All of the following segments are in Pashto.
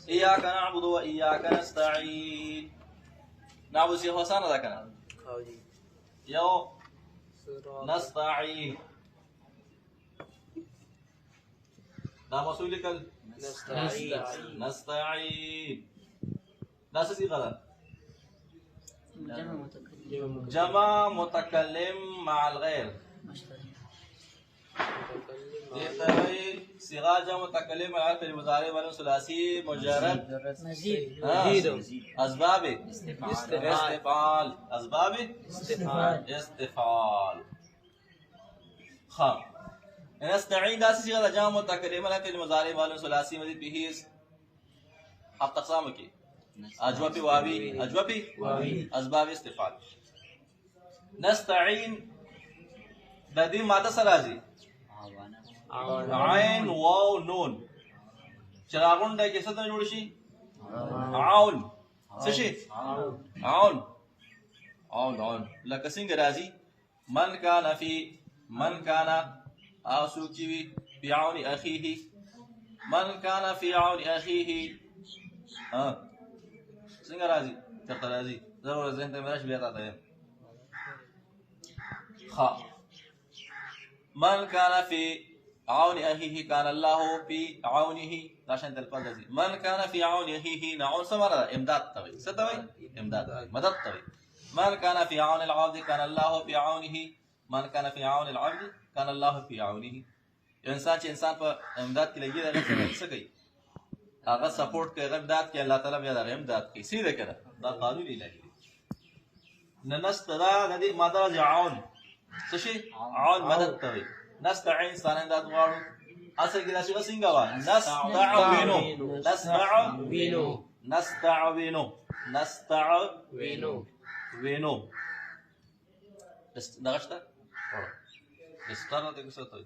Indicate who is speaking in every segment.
Speaker 1: إياك نعبد وإياك نستعين. نعبد شيخ حسان هذا كان يو نستعين. نعم مسؤولك نستعين. ناس غلط. جمع متكلم مع الغير. صيغة جمع متكلم مع الغير المضارع والاسم الثلاثي مجرد مزيد. أسباب استفعال. أسباب استفعال. خام نستعين داسي صيغة جمع متكلم مع الغير المضارع والاسم الثلاثي مزيد به هفت أقسام کی اجوبی واوی اسباب استفعال. نستعين د دې ماده سره راځي عین واو نون چراغون د کې څه ته جوړ شي عون څه شي عون لکه څنګه راځي من كان اسو کی في عون اخيه من كان في عون اخيه څنګه راځي چرته راځي ضرور ذهن ته مراش بیا تا ده من كان في عون اخيه كان الله في عونه عشان الفاظ دي من كان في عون اخيه نعون سمره امداد توي ستوي امداد مدد توي. من كان في عون العبد كان الله في عونه. من كان في عون العبد كان الله في عونه. انسان چې انسان په امداد کې لګي دا څه کوي هغه سپورټ کوي امداد کې الله تعالی بیا دا امداد کوي سیده کړه دا قانون الهي. نستدا د دې ماده عون څه شي عون مدد کوي. نستعين ثاني امداد غواړو اصل کې دا څه څنګه وا نستعوینو دغشته دستانه ته څه ته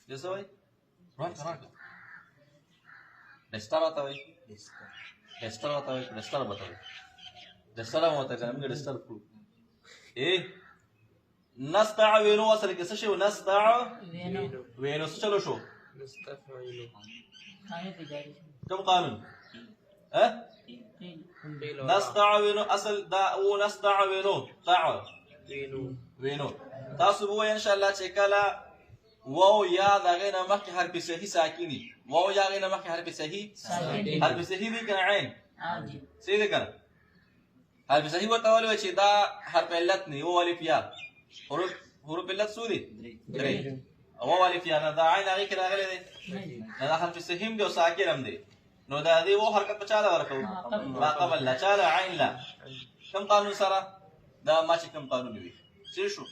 Speaker 1: دسه وای راځه دستانه ته وای دستانه بتاوي دستانه مو ته کوم دستانه پرو نستعوینو اصل کې څه شی نستعوینو څه چلو شو نستفعلو کوم قانون نستعوینو اصل دا او نستعوینو تعوینو تاسو وو ان شاء الله چې کله واو یا دغه نه مخکې حرف صحیح ساکني واو یا غینه مخکې حرف صحیح حرف صحیح دی کنه عین صحیح کنه حرف صحیح وته ولې چې دا حرف علت نه او الف یا حروف علت سوري درې او الف یا دا عین هغه کې راغلي دي دا حرف صحیح دی او ساکن هم دی نو دا دی و حرکت په چاله ورکو ما قبل لا چاله عین لا کوم قانون سره دا ما چې کوم قانون وي څه شو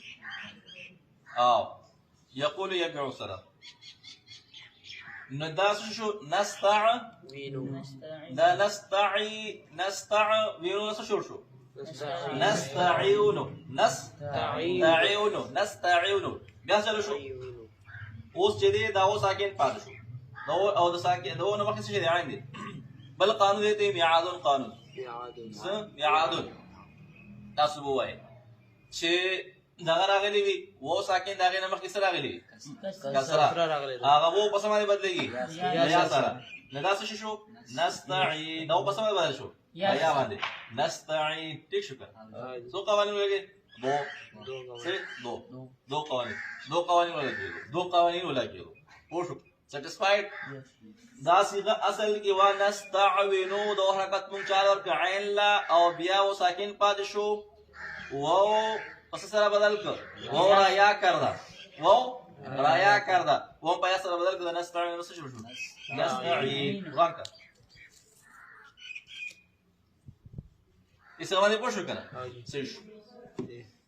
Speaker 1: يقول يبيع سره نداس شو نستعوینو دا نستعوینو شو نستعينو بیا چلو شو اوس چې دی دا اوس ساکن پاتې شو دا او د ساکن دا نو مخکې څه دی عین دی بل قانون دی ته میعاد قانون میعاد تاسو وایي چې دا راغلی وي و ساکن دا غنه مخکې سره راغلی کسره هغه وو په سمانه بدلېږي یا سره ندا څه شو نستعين نو په سمانه بدل شو یا باندې نستعين ټیک شو څو قوانین ولګي دو قوانین ولګي پوه شو سټیسفاید دا صيغه اصل کې وا نستعوینو دو حرکت مون چار ورک عین لا او بیا و ساکن پاد شو و پس سره بدل کړ و رایا کردا و په سره بدل کړ نستعين نو څه شو نستعين ورکا اسه باندې پوښتنه کنه صحیح